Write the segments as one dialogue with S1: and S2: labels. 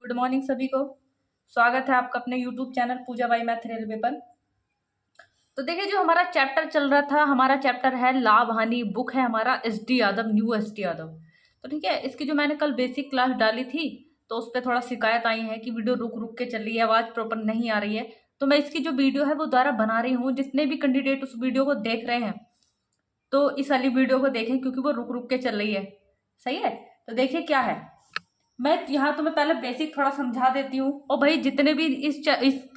S1: Good morning सभी को। स्वागत है आपका अपने YouTube channel Pooja by math railway पर। तो देखिए, जो हमारा चैप्टर चल रहा था, हमारा चैप्टर है लाभ हानि। बुक है हमारा SD. Yadav, new SD. Yadav. तो ठीक है, इसकी जो मैंने कल बेसिक क्लास डाली थी तो उस पर थोड़ा शिकायत आई है कि वीडियो रुक रुक के चल रही है, आवाज़ प्रॉपर नहीं आ रही है। तो मैं इसकी जो वीडियो है वो दोबारा बना रही हूँ। जितने भी कैंडिडेट उस वीडियो को देख रहे हैं तो इस वाली वीडियो को देखें, क्योंकि वो रुक रुक के चल रही है। सही है। तो देखिए क्या है, मैं यहाँ तुम्हें पहले बेसिक थोड़ा समझा देती हूँ। और भाई जितने भी इस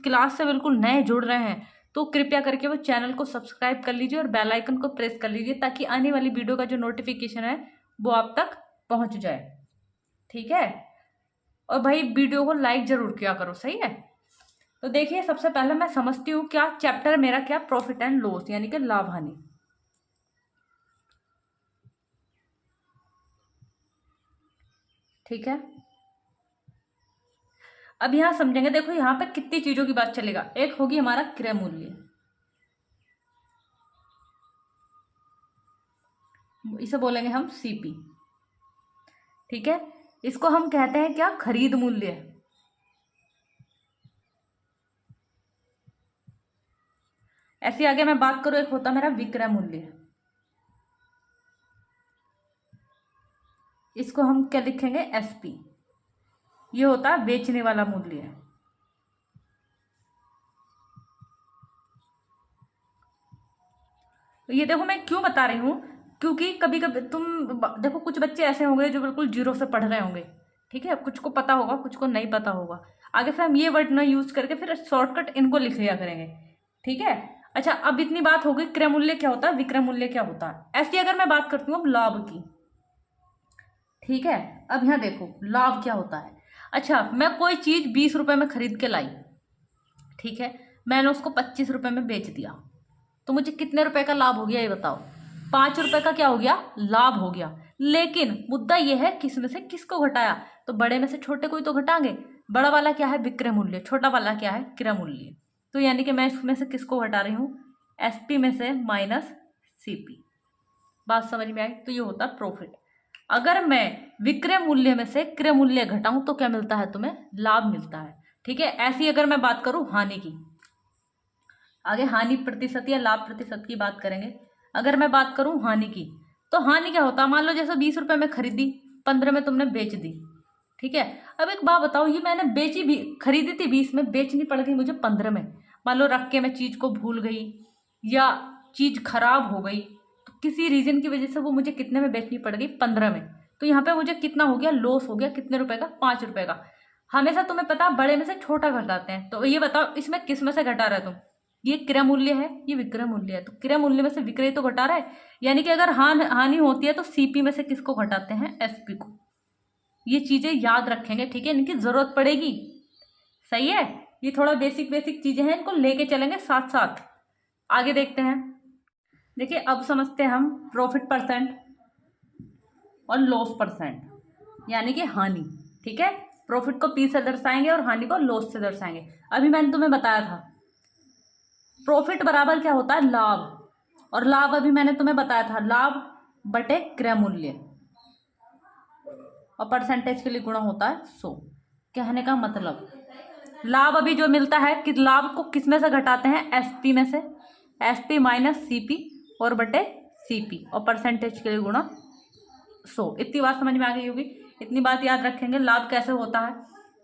S1: क्लास से बिल्कुल नए जुड़ रहे हैं तो कृपया करके वो चैनल को सब्सक्राइब कर लीजिए और बेल आइकन को प्रेस कर लीजिए, ताकि आने वाली वीडियो का जो नोटिफिकेशन है वो आप तक पहुँच जाए। ठीक है। और भाई वीडियो को लाइक जरूर किया करो। सही है। तो देखिए, सबसे पहले मैं समझती हूँ क्या चैप्टर मेरा, क्या प्रॉफिट एंड लॉस यानी कि लाभ हानि। ठीक है। अब यहां समझेंगे। देखो यहां पे कितनी चीजों की बात चलेगा। एक होगी हमारा क्रय मूल्य, इसे बोलेंगे हम सीपी। ठीक है। इसको हम कहते हैं क्या, खरीद मूल्य। ऐसे आगे मैं बात करूं, एक होता मेरा विक्रय मूल्य। इसको हम क्या लिखेंगे, एसपी। ये होता है बेचने वाला मूल्य। तो ये देखो मैं क्यों बता रही हूं, क्योंकि कभी कभी तुम देखो, कुछ बच्चे ऐसे होंगे जो बिल्कुल जीरो से पढ़ रहे होंगे। ठीक है। कुछ को पता होगा, कुछ को नहीं पता होगा। आगे से हम ये वर्ड ना यूज करके फिर शॉर्टकट इनको लिख लिया करेंगे। ठीक है। अच्छा, अब इतनी बात हो गई क्रय मूल्य क्या होता है, विक्रय मूल्य क्या होता है। ऐसी अगर मैं बात करती हूँ अब लाभ की। ठीक है। अब यहाँ देखो लाभ क्या होता है। अच्छा, मैं कोई चीज 20 रुपए में खरीद के लाई। ठीक है। मैंने उसको 25 रुपए में बेच दिया, तो मुझे कितने रुपए का लाभ हो गया ये बताओ। 5 रुपए का क्या हो गया, लाभ हो गया। लेकिन मुद्दा यह है किस में से किसको घटाया, तो बड़े में से छोटे को ही तो घटाएंगे। बड़ा वाला क्या है, विक्रय मूल्य। छोटा वाला क्या है, क्रय मूल्य। तो यानी कि मैं इसमें से किसको घटा रही हूँ, एसपी में से माइनस सीपी। बात समझ में आई। तो ये होता है प्रॉफिट। अगर मैं विक्रय मूल्य में से क्रय मूल्य घटाऊं तो क्या मिलता है, तुम्हें लाभ मिलता है। ठीक है। ऐसी अगर मैं बात करूं हानि की, आगे हानि प्रतिशत या लाभ प्रतिशत की बात करेंगे। अगर मैं बात करूं हानि की, तो हानि क्या होता है, मान लो जैसे 20 रुपए में खरीदी, 15 में तुमने बेच दी। ठीक है। अब एक बात बताओ, ये मैंने बेची भी, खरीदी थी 20 में, बेचनी पड़ गई मुझे 15 में। मान लो रख के मैं चीज को भूल गई या चीज खराब हो गई, तो किसी रीजन की वजह से वो मुझे कितने में बेचनी पड़ गई, 15 में। तो यहाँ पे मुझे कितना हो गया, लॉस हो गया। कितने रुपए का, 5 रुपए का। हमेशा तुम्हें पता बड़े में से छोटा घटाते हैं। तो ये बताओ इसमें किस में से घटा रहे तुम, ये क्रय मूल्य है, ये विक्रय मूल्य है। तो क्रय मूल्य में से विक्रय तो घटा रहा है, यानी कि अगर हानि होती है तो सीपी में से किसको घटाते हैं, एसपी को। ये चीजें याद रखेंगे। ठीक है। इनकी जरूरत पड़ेगी। सही है। ये थोड़ा बेसिक बेसिक चीजें हैं, इनको लेके चलेंगे साथ साथ। आगे देखते हैं। देखिए अब समझते हैं हम प्रॉफिट परसेंट और लॉस परसेंट, यानी कि हानि। ठीक है। प्रॉफिट को पी से दर्शाएंगे और हानि को लॉस से दर्शाएंगे। अभी मैंने तुम्हें बताया था प्रॉफिट बराबर क्या होता है, लाभ। और लाभ अभी मैंने तुम्हें बताया था, लाभ बटे क्रय मूल्य, और परसेंटेज के लिए गुणा होता है 100। कहने का मतलब लाभ अभी जो मिलता है कि लाभ को किस में से घटाते हैं, एसपी में से। एसपी माइनस सीपी और बटे सीपी, और परसेंटेज के लिए गुणा 100। इतनी बात समझ में आ गई होगी। इतनी बात याद रखेंगे लाभ कैसे होता है।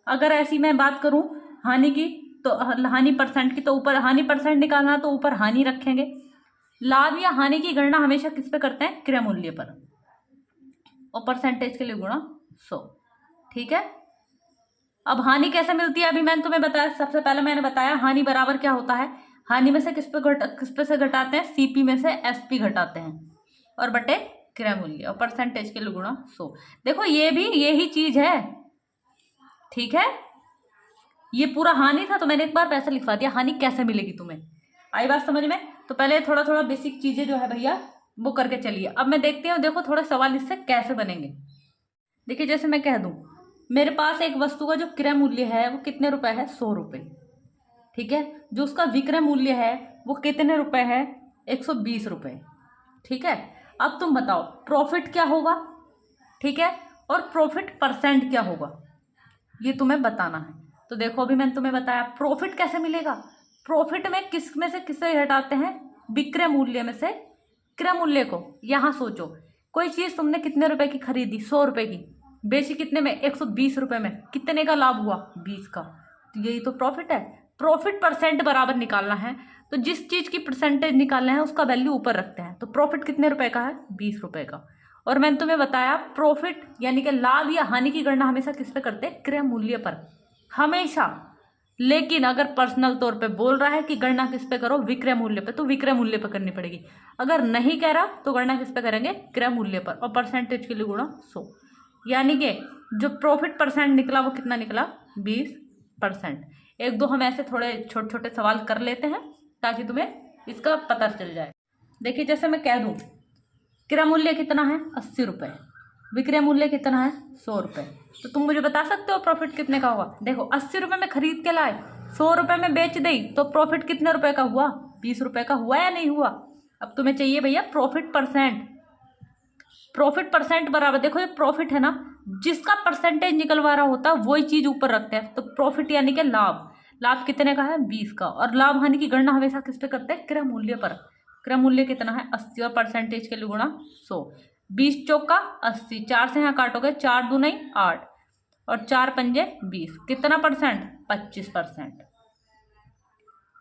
S1: अगर ऐसी मैं बात करूं हानि की, तो हानि परसेंट की, तो ऊपर हानि परसेंट निकालना तो ऊपर हानि रखेंगे। लाभ या हानि की गणना हमेशा किस पे करते हैं, क्रय मूल्य पर, और परसेंटेज के लिए गुणा 100। ठीक है। अब हानि कैसे मिलती है, अभी मैंने तुम्हें बताया। सबसे पहले मैंने बताया हानि बराबर क्या होता है, हानि में से किस पे से घटाते हैं, सीपी में से एसपी घटाते हैं, और बटे क्रय मूल्य, और परसेंटेज के लिए गुणा 100। देखो ये भी यही चीज है। ठीक है। ये पूरा हानि था तो मैंने एक बार पैसा लिखवा दिया। हानि कैसे मिलेगी तुम्हें, आई बात समझ में। तो पहले थोड़ा थोड़ा बेसिक चीजें जो है भैया वो करके चलिए। अब मैं देखती हूँ, देखो थोड़े सवाल इससे कैसे बनेंगे। देखिए जैसे मैं कह दूं मेरे पास एक वस्तु का जो क्रय मूल्य है वो कितने रुपए है, 100 रुपए। ठीक है। जो उसका विक्रय मूल्य है वो कितने रुपए है, 120 रुपए। ठीक है। अब तुम बताओ प्रॉफिट क्या होगा। ठीक है। और प्रॉफिट परसेंट क्या होगा। ये तुम्हें बताना है। तो देखो अभी मैंने तुम्हें बताया प्रॉफिट कैसे मिलेगा। प्रॉफिट में किस में से किसे घटाते हैं, विक्रय मूल्य में से क्रय मूल्य को। यहाँ सोचो कोई चीज तुमने कितने रुपए की खरीदी, 100 रुपए की, बेची कितने में, 120 रुपए में, कितने का लाभ हुआ, 20 का। तो यही तो प्रॉफिट है। प्रॉफिट परसेंट बराबर निकालना है, तो जिस चीज की परसेंटेज निकालना है उसका वैल्यू ऊपर रखते हैं। तो प्रॉफिट कितने रुपए का है, 20 रुपए का। और मैंने तुम्हें बताया प्रॉफिट यानी कि लाभ या हानि की गणना हमेशा किस पे करते हैं, क्रय मूल्य पर, हमेशा। लेकिन अगर पर्सनल तौर पे बोल रहा है कि गणना किस पे करो, विक्रय मूल्य पे, तो विक्रय मूल्य पे करनी पड़ेगी। अगर नहीं कह रहा तो गणना किस पे करेंगे, क्रय मूल्य पर, और परसेंटेज के लिए गुणा 100। यानी कि जो प्रॉफिट परसेंट निकला वो कितना निकला, 20%। एक दो हम ऐसे थोड़े छोटे छोटे सवाल कर लेते हैं ताकि तुम्हें इसका पता चल जाए। देखिए जैसे मैं कह दूं क्रय मूल्य कितना है, 80 रुपये, विक्रय मूल्य कितना है, 100 रुपये, तो तुम मुझे बता सकते हो प्रॉफिट कितने का होगा। देखो 80 रुपये में खरीद के लाए, 100 रुपये में बेच दी, तो प्रॉफिट कितने रुपए का हुआ, 20 रुपये का हुआ या नहीं हुआ। अब तुम्हें चाहिए भैया प्रॉफिट परसेंट। प्रॉफिट परसेंट बराबर, देखो ये प्रॉफिट है ना, जिसका परसेंटेज निकलवा रहा होता है वही चीज ऊपर रखते हैं। तो प्रॉफिट यानी कि लाभ, लाभ कितने का है, 20 का। और लाभ हानि की गणना हमेशा किस पे करते हैं, क्रय मूल्य पर। क्रय मूल्य कितना है, 80, और परसेंटेज के लिए गुणा 100। 20 चौका 80, 4 से यहाँ काटोगे, 4 दूनी 8, और 4 पंजे 20, कितना परसेंट, 25%।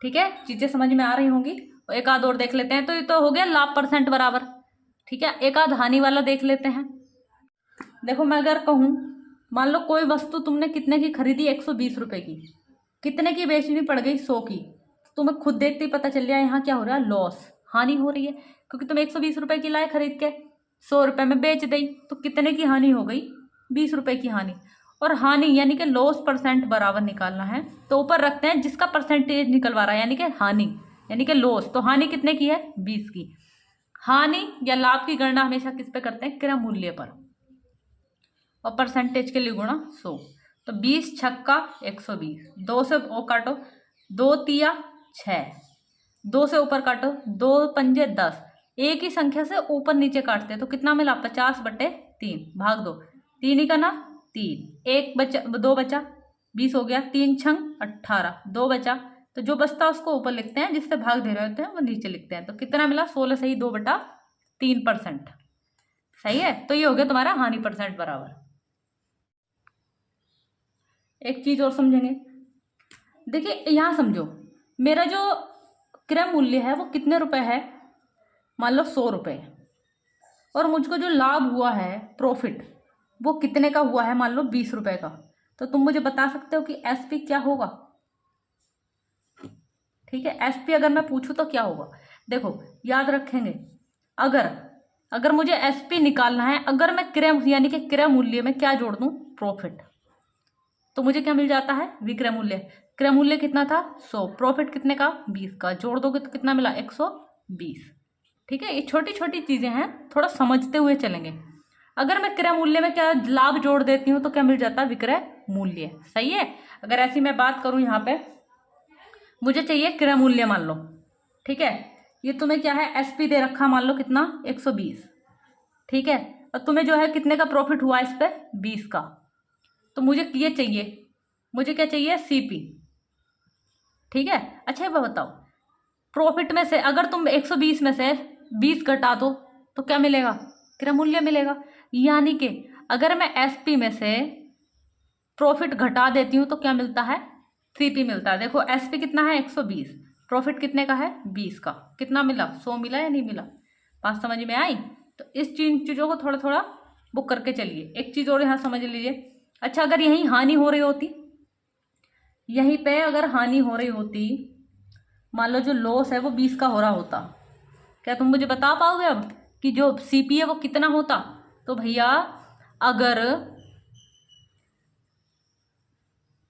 S1: ठीक है, चीजें समझ में आ रही होंगी। एक आध और देख लेते हैं। तो ये तो हो गया लाभ परसेंट बराबर। ठीक है, एक आध हानि वाला देख लेते हैं। देखो मैं अगर कहूँ, मान लो कोई वस्तु तुमने कितने की खरीदी, 120 रुपए की, कितने की बेचनी पड़ गई, 100 की। तुम्हें खुद देखते ही पता चल गया यहाँ क्या हो रहा है, लॉस, हानि हो रही है, क्योंकि तुम 120 रुपए की लाए खरीद के, 100 रुपए में बेच दी, तो कितने की हानि हो गई, 20 रुपए की हानि। और हानि यानी कि लॉस परसेंट बराबर निकालना है, तो ऊपर रखते हैं जिसका परसेंटेज निकलवा रहा है, यानी कि हानि यानी कि लॉस। तो हानि कितने की है, 20 की। हानि या लाभ की गणना हमेशा किस पे करते हैं, क्रय मूल्य पर, और परसेंटेज के लिए गुणा 100। तो 20 छक्का 120, 2 से ओ काटो, 2 तिया 6, 2 से ऊपर काटो, 2 पंजे 10, एक ही संख्या से ऊपर नीचे काटते हैं तो कितना मिला, 50/3, भाग दो, 3 ही का ना 3, एक बचा, 2 बचा, 20 हो गया, 3 छंग 18, 2 बचा, तो जो बचता है उसको ऊपर लिखते हैं, जिससे भाग दे रहे होते हैं वो नीचे लिखते हैं। तो कितना मिला, 16 सही 2/3%। सही है, तो ये हो गया तुम्हारा हानि परसेंट बराबर। एक चीज और समझेंगे, देखिए यहां समझो, मेरा जो क्रय मूल्य है वो कितने रुपए है, मान लो 100 रुपये, और मुझको जो लाभ हुआ है प्रॉफिट वो कितने का हुआ है, मान लो 20 रुपए का। तो तुम मुझे बता सकते हो कि एसपी क्या होगा। ठीक है, एसपी अगर मैं पूछूं तो क्या होगा। देखो याद रखेंगे, अगर अगर मुझे एसपी निकालना है, अगर मैं क्रय यानी कि क्रय मूल्य में क्या जोड़ दूं, प्रॉफिट, तो मुझे क्या मिल जाता है, विक्रय मूल्य। क्रय मूल्य कितना था, 100, प्रॉफिट कितने का, 20 का, जोड़ दोगे तो कितना मिला, 120। ठीक है, ये छोटी छोटी चीजें हैं, थोड़ा समझते हुए चलेंगे। अगर मैं क्रय मूल्य में क्या लाभ जोड़ देती हूँ तो क्या मिल जाता है, विक्रय मूल्य। सही है। अगर ऐसी मैं बात करूं, यहाँ पे मुझे चाहिए क्रय मूल्य, मान लो। ठीक है, ये तुम्हें क्या है, एसपी दे रखा, मान लो कितना, 120। ठीक है, और तुम्हें जो है कितने का प्रॉफिट हुआ इस पे, 20 का। तो मुझे ये चाहिए, मुझे क्या चाहिए, सीपी। ठीक है, अच्छा ये बताओ, प्रॉफिट में से अगर तुम 120 में से 20 घटा दो तो क्या मिलेगा, क्रय मूल्य मिलेगा। यानी कि अगर मैं एसपी में से प्रॉफिट घटा देती हूँ तो क्या मिलता है, सीपी मिलता है। देखो एसपी कितना है, 120, प्रॉफिट कितने का है, 20 का, कितना मिला, 100 मिला या नहीं मिला। बात समझ में आई। तो इस चीज़ों को थोड़ा थोड़ा बुक करके चलिए। एक चीज़ और यहाँ समझ लीजिए, अच्छा अगर यहीं हानि हो रही होती, यहीं पे अगर हानि हो रही होती, मान लो जो लॉस है वो 20 का हो रहा होता, क्या तुम मुझे बता पाओगे अब कि जो सीपी है वो कितना होता। तो भैया अगर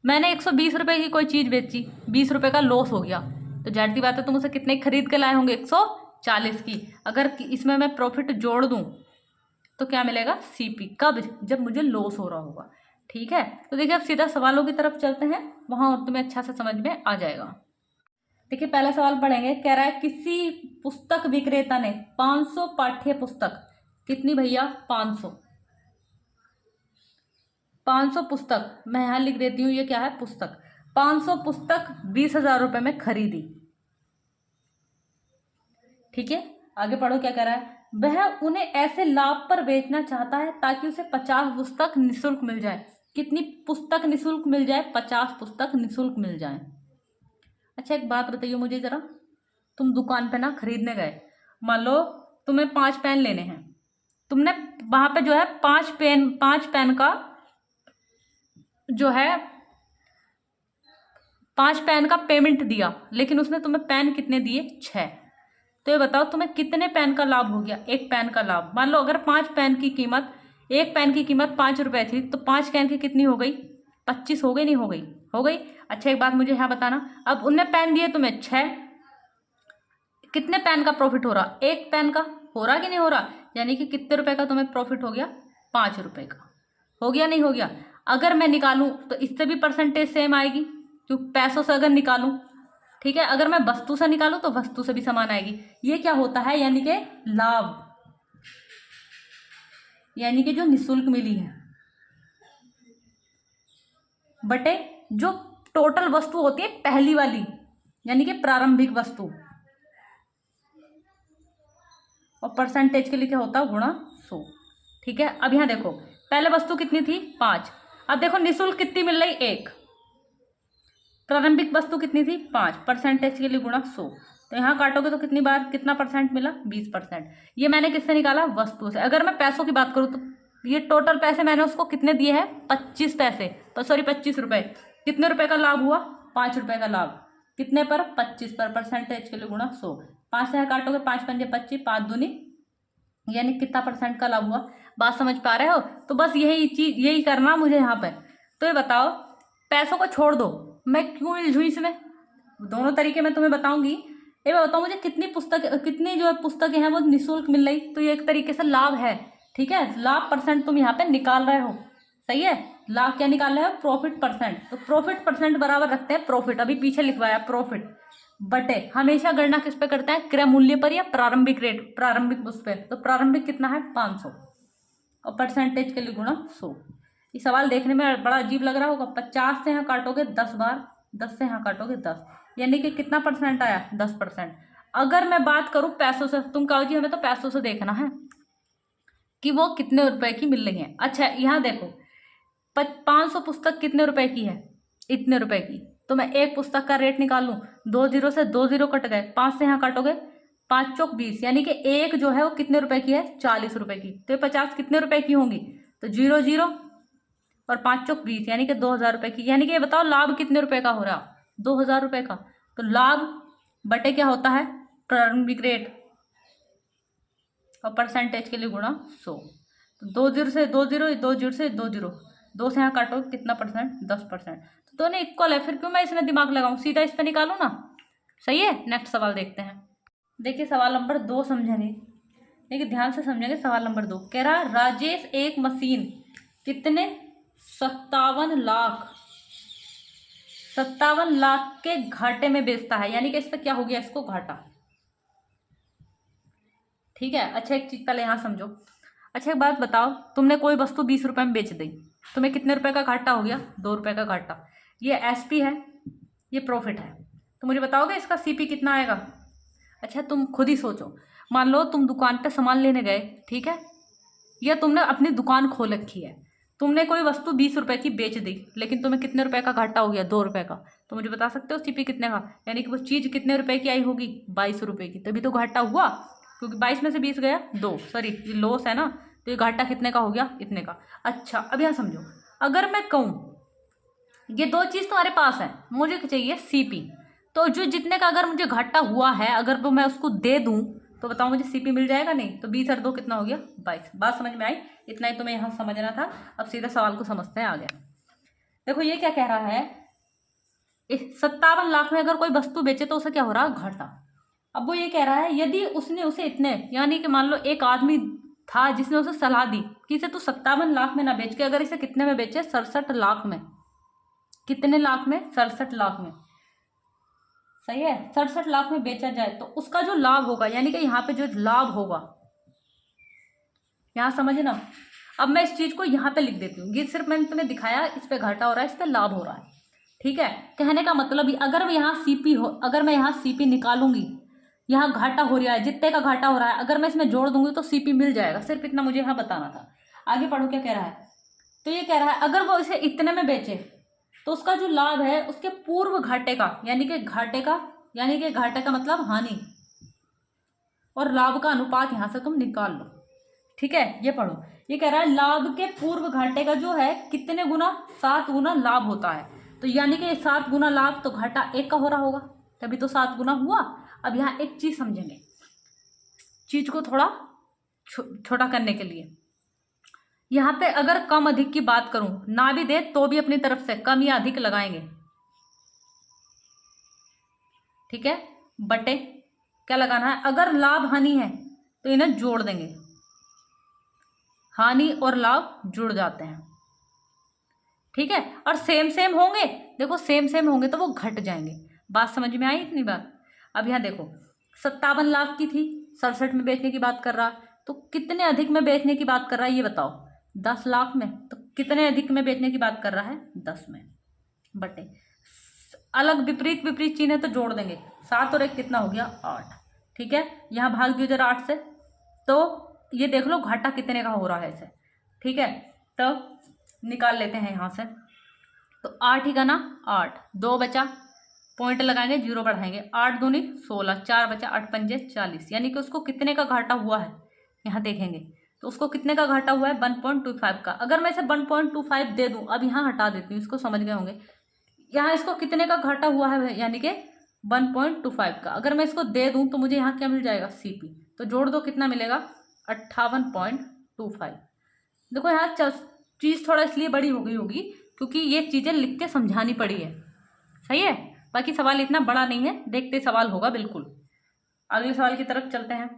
S1: मैंने 120 रुपए की कोई चीज बेची, 20 रुपए का लॉस हो गया, तो जाहिर सी बात है तुम उसे कितने खरीद के लाए होंगे, 140 की। अगर इसमें मैं प्रॉफिट जोड़ दूं तो क्या मिलेगा, सीपी। कब, जब मुझे लॉस हो रहा होगा। ठीक है, तो देखिए अब सीधा सवालों की तरफ चलते हैं, वहां और तुम्हें अच्छा से समझ में आ जाएगा। देखिए पहला सवाल पढ़ेंगे, कह रहा है किसी पुस्तक विक्रेता ने 500 पाठ्य पुस्तक, कितनी भैया, 500, 500 पुस्तक, मैं यहाँ लिख देती हूँ ये क्या है, पुस्तक। 500 पुस्तक 20,000 रुपये में खरीदी। ठीक है, आगे पढ़ो क्या कह रहा है। वह उन्हें ऐसे लाभ पर बेचना चाहता है ताकि उसे 50 पुस्तक निःशुल्क मिल जाए। कितनी पुस्तक निःशुल्क मिल जाए? 50 पुस्तक निःशुल्क मिल जाए। अच्छा एक बात बताइए मुझे जरा, तुम दुकान पे ना खरीदने गए, मान लो तुम्हें 5 पेन लेने हैं, तुमने वहां पे जो है 5 पेन का जो है 5 पेन का पेमेंट दिया, लेकिन उसने तुम्हें पेन कितने दिए? 6। तो ये बताओ तुम्हें कितने पेन का लाभ हो गया? एक पेन का लाभ। मान लो अगर 5 पेन की कीमत, एक पेन की कीमत 5 रुपए थी, तो 5 पेन की कितनी हो गई? 25 हो गई, नहीं हो गई? हो गई। अच्छा एक बात मुझे यहाँ बताना, अब उनने पेन दिए तुम्हें 6, कितने पेन का प्रॉफिट हो रहा? एक पेन का हो रहा कि नहीं हो रहा? यानी कि कितने रुपए का तुम्हें प्रॉफिट हो गया? 5 रुपए का। हो गया नहीं हो गया? अगर मैं निकालूं तो इससे भी परसेंटेज सेम आएगी, क्यों? पैसों से अगर निकालूं, ठीक है, अगर मैं वस्तु से निकालूं तो वस्तु से भी समान आएगी। ये क्या होता है? यानी कि लाभ, यानी कि जो निःशुल्क मिली है बटे जो टोटल वस्तु होती है पहली वाली, यानी कि प्रारंभिक वस्तु, और परसेंटेज के लिए क्या होता है? गुणा 100। ठीक है, अब यहां देखो पहले वस्तु कितनी थी? 5। अब देखो निःशुल्क कितनी मिल रही? 1। प्रारंभिक वस्तु कितनी थी? 5। परसेंटेज के लिए गुणा 100। तो यहाँ काटोगे तो कितनी बार कितना परसेंट मिला? 20%। ये मैंने किससे निकाला? वस्तु से। अगर मैं पैसों की बात करूँ तो ये टोटल पैसे मैंने उसको कितने दिए हैं? 25 पैसे, तो सॉरी 25 रुपए। कितने रुपए का लाभ हुआ? 5 रुपए का लाभ। कितने पर? 25 पर। परसेंटेज के लिए गुणा 100। 5 से यहाँ काटोगे, 5 पंजे 25, 5 दूनी, यानी कितना परसेंट का लाभ हुआ? बात समझ पा रहे हो? तो बस यही चीज, यही करना मुझे यहाँ पे। तो ये बताओ, पैसों को छोड़ दो, मैं क्यों उलझू इसमें? दोनों तरीके मैं तुम्हें बताऊंगी। ये बताओ मुझे कितनी कितनी जो है पुस्तकें हैं वो निःशुल्क मिल रही, तो ये एक तरीके से लाभ है। ठीक है, लाभ परसेंट तुम यहाँ पे निकाल रहे हो, सही है। लाभ क्या निकाल रहे हो? Profit percent. तो प्रॉफिट परसेंट बराबर रखते हैं प्रॉफिट, अभी पीछे लिखवाया प्रॉफिट, बटे हमेशा गणना किस पे करते हैं? क्रय मूल्य पर या प्रारंभिक रेट, प्रारंभिक उस पे। तो प्रारंभिक कितना है? 500, और परसेंटेज के लिए गुणा 100। ये सवाल देखने में बड़ा अजीब लग रहा होगा। 50 से यहाँ काटोगे 10 बार, 10 से यहाँ काटोगे 10, यानी कि कितना परसेंट आया? 10%। अगर मैं बात करूं पैसों से, तुम कहो जी हमें तो पैसों से देखना है कि वो कितने रुपए की मिल रही है। अच्छा यहाँ देखो, 500 पुस्तक कितने रुपए की है? इतने रुपए की। तो मैं एक पुस्तक का रेट निकाल लूं, 2 जीरो से 2 जीरो कट गए, 5 से यहाँ काटोगे, 5 चौक 20, यानी कि एक जो है वो कितने रुपए की है? 40 रुपए की। तो ये 50 कितने रुपए की होंगी? तो 0 0 और 5 चौक 20, यानी कि 2,000 रुपए की। यानी कि ये बताओ लाभ कितने रुपए का हो रहा? 2,000 रुपए का। तो लाभ बटे क्या होता है? प्रारंभिक रेट, और परसेंटेज के लिए गुणा 100। तो 2 जीरो से 2 जीरो, 2 जीरो से 2 जीरो, 2 से यहाँ काटो कितना परसेंट? 10%। तो दोनों इक्वल है, फिर क्यों मैं इसमें दिमाग लगाऊं, सीधा इस पर निकालू ना। सही है, नेक्स्ट सवाल देखते हैं। देखिए सवाल नंबर 2 समझेंगे, देखिए ध्यान से समझेंगे। सवाल नंबर 2 कह रहा राजेश एक मशीन कितने? 57 लाख के घाटे में बेचता है, यानी कि इस पर क्या हो गया? इसको घाटा। ठीक है, अच्छा एक चीज पहले यहाँ समझो। अच्छा एक बात बताओ, तुमने कोई वस्तु 20 रुपए में बेच दी, तुम्हें कितने रुपए का घाटा हो गया? 2 रुपए का घाटा। ये एसपी है, ये प्रॉफिट है, तो मुझे बताओगे इसका सीपी कितना आएगा? अच्छा तुम खुद ही सोचो, मान लो तुम दुकान पे सामान लेने गए, ठीक है, या तुमने अपनी दुकान खोल रखी है, तुमने कोई वस्तु 20 रुपए की बेच दी, लेकिन तुम्हें कितने रुपए का घाटा हो गया? 2 रुपए का। तो मुझे बता सकते हो सीपी कितने का? यानी कि वो चीज कितने रुपए की आई होगी? 22 रुपए की, तभी तो घाटा हुआ, क्योंकि 22 में से 20 गया 2, सॉरी ये लॉस है ना, तो ये घाटा कितने का हो गया? इतने का। अच्छा अब यहाँ समझो, अगर मैं कहूँ ये 2 चीज तुम्हारे पास है, मुझे चाहिए सीपी, तो जो जितने का अगर मुझे घाटा हुआ है, अगर वो मैं उसको दे दूं, तो बताओ मुझे सीपी मिल जाएगा? नहीं। तो 20 और 2 कितना हो गया? 22। बात समझ में आई? इतना ही तुम्हें यहाँ समझना था। अब सीधा सवाल को समझते हैं आगे। देखो ये क्या कह रहा है, 57 लाख में अगर कोई वस्तु बेचे तो उसे क्या हो रहा? घाटा। अब वो ये कह रहा है यदि उसने उसे इतने, यानी कि मान लो एक आदमी था जिसने उसे सलाह दी कि इसे तू 57 लाख में ना बेच के अगर इसे कितने में बेचे? 67 लाख में। कितने लाख में? 67 लाख में। सही है, 67 लाख में बेचा जाए तो उसका जो लाभ होगा, यानी कि यहाँ पे जो लाभ होगा, यहाँ समझना, अब मैं इस चीज को यहाँ पे लिख देती हूँ, ये सिर्फ मैंने तुम्हें दिखाया इस पे घाटा हो रहा है, इस पे लाभ हो रहा है। ठीक है, कहने का मतलब अगर मैं यहाँ सीपी हो, अगर मैं यहाँ सीपी निकालूंगी, यहाँ घाटा हो रहा है, जितने का घाटा हो रहा है, अगर मैं इसमें जोड़ दूंगी तो सीपी मिल जाएगा। सिर्फ इतना मुझे यहाँ बताना था। आगे पढ़ो क्या कह रहा है। तो ये कह रहा है अगर वो इसे इतने में बेचे तो उसका जो लाभ है उसके पूर्व घाटे का, यानी कि घाटे का मतलब हानि, और लाभ का अनुपात यहां से तुम निकाल लो। ठीक है, ये पढ़ो। ये कह रहा है लाभ के पूर्व घाटे का जो है कितने गुना, 7 गुना लाभ होता है। तो यानी कि 7 गुना लाभ, तो घाटा 1 का हो रहा होगा, तभी तो 7 गुना हुआ। अब यहाँ एक चीज समझेंगे, चीज को थोड़ा छोटा करने के लिए। यहाँ पे अगर कम अधिक की बात करूं, ना भी दे तो भी अपनी तरफ से कम या अधिक लगाएंगे। ठीक है, बटे क्या लगाना है, अगर लाभ हानि है तो इन्हें जोड़ देंगे, हानि और लाभ जुड़ जाते हैं। ठीक है, और सेम सेम होंगे, देखो सेम सेम होंगे तो वो घट जाएंगे। बात समझ में आई इतनी बार। अब यहाँ देखो 57 लाख की थी, 67 में बेचने की बात कर रहा, तो कितने अधिक में बेचने की बात कर रहा है ये बताओ। 10 लाख में, तो कितने अधिक में बेचने की बात कर रहा है, 10 में, बटे अलग विपरीत विपरीत चिन्ह तो जोड़ देंगे। 7 और 1 कितना हो गया, 8। ठीक है, यहाँ भाग दियो जरा 8 से, तो ये देख लो घाटा कितने का हो रहा है इसे। ठीक है, तो निकाल लेते हैं यहाँ से। तो 8 ही का ना 8, 2 बचा, पॉइंट लगाएंगे, 0 बढ़ाएंगे, 8 दूनी 16, 4 बचा, 8 पंजे 40, यानी कि उसको कितने का घाटा हुआ है यहाँ देखेंगे। तो उसको कितने का घाटा हुआ है, 1.25 का। अगर मैं इसे 1.25 दे दूं, अब यहाँ हटा देती हूँ, इसको समझ गए होंगे। यहाँ इसको कितने का घाटा हुआ है, यानी कि 1.25 का। अगर मैं इसको दे दूं तो मुझे यहाँ क्या मिल जाएगा, सीपी। तो जोड़ दो, कितना मिलेगा, 58.25। देखो यहाँ चीज़ थोड़ा इसलिए बड़ी हो गई होगी क्योंकि ये चीज़ें लिख के समझानी पड़ी है। सही है, बाकी सवाल इतना बड़ा नहीं है, देखते सवाल होगा बिल्कुल। अगले सवाल की तरफ चलते हैं।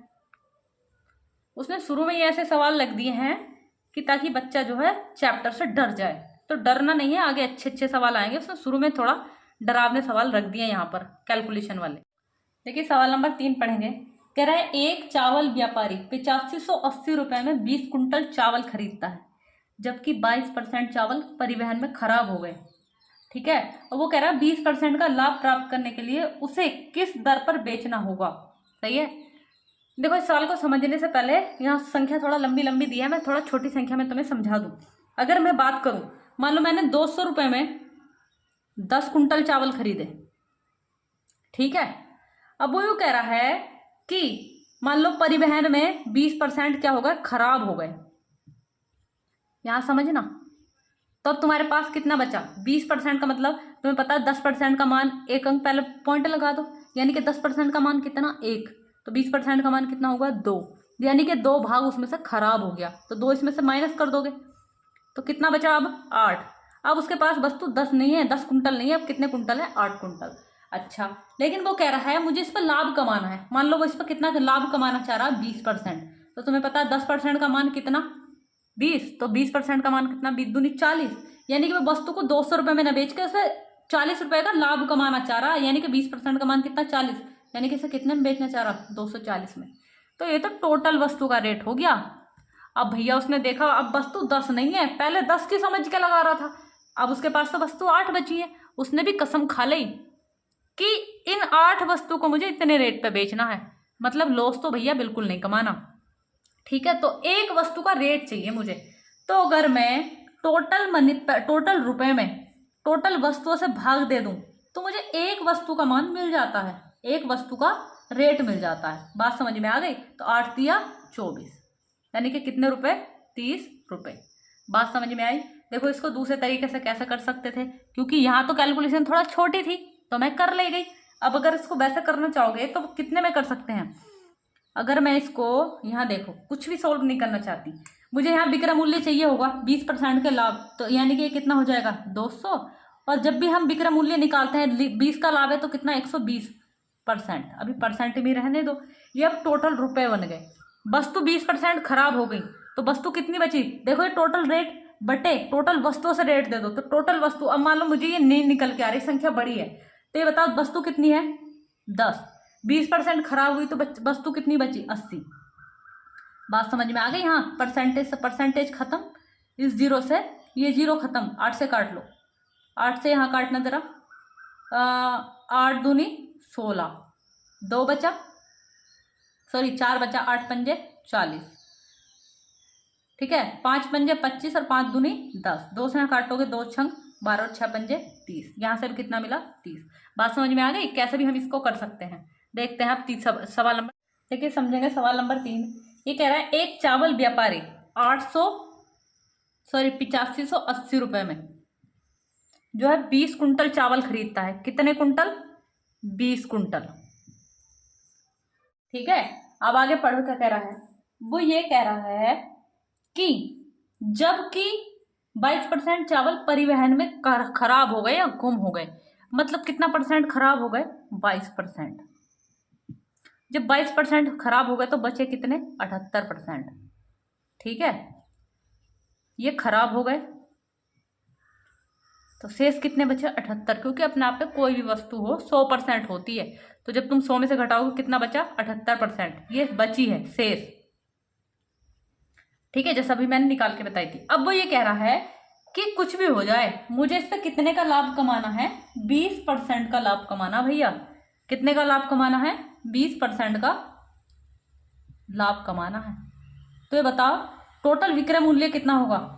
S1: उसने शुरू में ये ऐसे सवाल रख दिए हैं कि ताकि बच्चा जो है चैप्टर से डर जाए। तो डरना नहीं है, आगे अच्छे अच्छे सवाल आएंगे। उसने शुरू में थोड़ा डरावने सवाल रख दिए यहाँ पर कैलकुलेशन वाले। देखिए सवाल नंबर 3 पढ़ेंगे। कह रहा है एक चावल व्यापारी 8580 रुपए में 20 कुंटल चावल खरीदता है, जबकि 22% चावल परिवहन में खराब हो गए। ठीक है, और वो कह रहा है 20% का लाभ प्राप्त करने के लिए उसे किस दर पर बेचना होगा। सही है, देखो इस सवाल को समझने से पहले यहाँ संख्या थोड़ा लंबी लंबी दी है, मैं थोड़ा छोटी संख्या में तुम्हें समझा दूं। अगर मैं बात करूं, मान लो मैंने 200 रुपए में 10 कुंटल चावल खरीदे। ठीक है, अब वो यूं कह रहा है कि मान लो परिवहन में 20% क्या हो गए, खराब हो गए। यहां समझना, तो अब तुम्हारे पास कितना बचा, 20% का मतलब तुम्हें पता है 10% का मान 1 अंक पहले पॉइंट लगा दो, यानी कि 10% का मान कितना, 1। तो 20% का मान कितना होगा, 2, यानी कि 2 भाग उसमें से खराब हो गया। तो 2 इसमें से माइनस कर दोगे तो कितना बचा, अब 8। अब उसके पास वस्तु 10 नहीं है, 10 कुंटल नहीं है, अब कितने कुंटल है, 8 कुंटल। अच्छा, लेकिन वो कह रहा है मुझे इस पर लाभ कमाना है। मान लो वो इस पर कितना लाभ कमाना चाह रहा है, 20%। तो तुम्हें पता है 10% का मान कितना, 20। तो 20% का मान कितना, 20 दूनी 40, यानी कि वो वस्तु को 200 रुपये में न बेच के उसे 40 रुपये का लाभ कमाना चाह रहा है। यानी कि 20% का मान कितना, 40, यानी कि इसे कितने में बेचना चाह रहा, 240 में। तो ये तो टोटल वस्तु का रेट हो गया। अब भैया उसने देखा अब वस्तु 10 नहीं है, पहले 10 की समझ के लगा रहा था, अब उसके पास तो वस्तु 8 बची है। उसने भी कसम खा ली कि इन 8 वस्तु को मुझे इतने रेट पे बेचना है, मतलब लॉस तो भैया बिल्कुल नहीं कमाना। ठीक है, तो एक वस्तु का रेट चाहिए मुझे। तो अगर मैं टोटल रुपए में टोटल वस्तुओं से भाग दे दूं तो मुझे एक वस्तु का मान मिल जाता है, एक वस्तु का रेट मिल जाता है। बात समझ में आ गई। तो 8 दिया 24, यानी कि कितने रुपए, 30 रुपए। बात समझ में आई। देखो इसको दूसरे तरीके से कैसे कर सकते थे, क्योंकि यहाँ तो कैलकुलेशन थोड़ा छोटी थी तो मैं कर ले गई। अब अगर इसको वैसे करना चाहोगे तो कितने में कर सकते हैं। अगर मैं इसको यहाँ देखो कुछ भी सोल्व नहीं करना चाहती, मुझे यहाँ विक्रय मूल्य चाहिए होगा 20% के लाभ, तो यानी कि ये कितना हो जाएगा, 200। और जब भी हम विक्रय मूल्य निकालते हैं 20 का लाभ है तो कितना, 120%। अभी परसेंट में रहने दो, ये अब टोटल रुपए बन गए। वस्तु 20% खराब हो गई तो वस्तु कितनी बची, देखो ये टोटल रेट बटे टोटल वस्तुओं से रेट दे दो तो टोटल वस्तु। अब मान लो मुझे ये नहीं निकल के आ रही, संख्या बड़ी है, तो ये बताओ वस्तु कितनी है, 10। 20% खराब हुई तो वस्तु कितनी बची, 80। बात समझ में आ गई। हाँ, परसेंटेज से परसेंटेज खत्म, इस जीरो से ये जीरो खत्म, 8 से काट लो, 8 से यहाँ काटना जरा, 8 दूनी 16, 2 बचा, सॉरी 4 बचा, 8 पंजे 40, ठीक है, 5 पंजे 25 और 5 दूनी 10, 2 से यहाँ काटोगे 2 छंग 12 और 6 पंजे 30, यहाँ से भी कितना मिला 30। बात समझ में आ गई, कैसे भी हम इसको कर सकते हैं। देखते हैं आप सवाल नंबर, देखिए समझेंगे सवाल नंबर 3। ये कह रहा है एक चावल व्यापारी 8580 रुपए में जो है 20 कुंटल चावल खरीदता है। कितने कुंटल? 20 कुंटल। ठीक है, अब आगे पढ़ो क्या कह रहा है। वो ये कह रहा है कि जबकि 22% चावल परिवहन में खराब हो गए या गुम हो गए, मतलब कितना परसेंट खराब हो गए? 22%। जब 22% खराब हो गए तो बचे कितने? 78%। ठीक है, ये खराब हो गए तो शेष कितने बचे? 78, क्योंकि अपने आप में कोई भी वस्तु हो 100% होती है, तो जब तुम 100 में से घटाओगे कितना बचा? 78%, ये बची है शेष। ठीक है, जैसा अभी मैंने निकाल के बताई थी। अब वो ये कह रहा है कि कुछ भी हो जाए मुझे इस पे कितने का लाभ कमाना है? 20% का लाभ कमाना। भैया कितने का लाभ कमाना है? 20% का लाभ कमाना है। तो ये बताओ टोटल विक्रय मूल्य कितना होगा?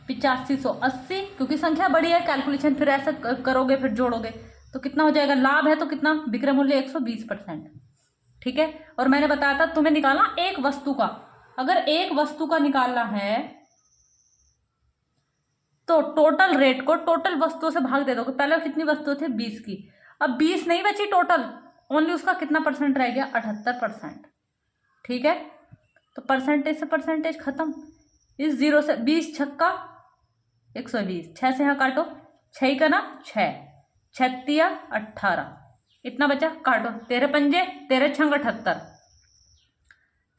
S1: 8580, क्योंकि संख्या बड़ी है, कैलकुलेशन फिर ऐसा करोगे फिर जोड़ोगे तो कितना हो जाएगा? लाभ है तो कितना? विक्रय मूल्य 120%। ठीक है, और मैंने बताया था तुम्हें निकालना एक वस्तु का, अगर एक वस्तु का निकालना है तो टोटल रेट को टोटल वस्तुओं से भाग दे दोगे। पहले कितनी वस्तुएं थी? 20 की, अब 20 नहीं बची टोटल, ओनली उसका कितना परसेंट रह गया? 78%। ठीक है, तो परसेंटेज से परसेंटेज खत्म, इस जीरो से 20 छक्का 120, 6 से यहाँ काटो, 6 का ना 6, 36 18, इतना बचा, काटो, 13 पंजे 13 छंग 78,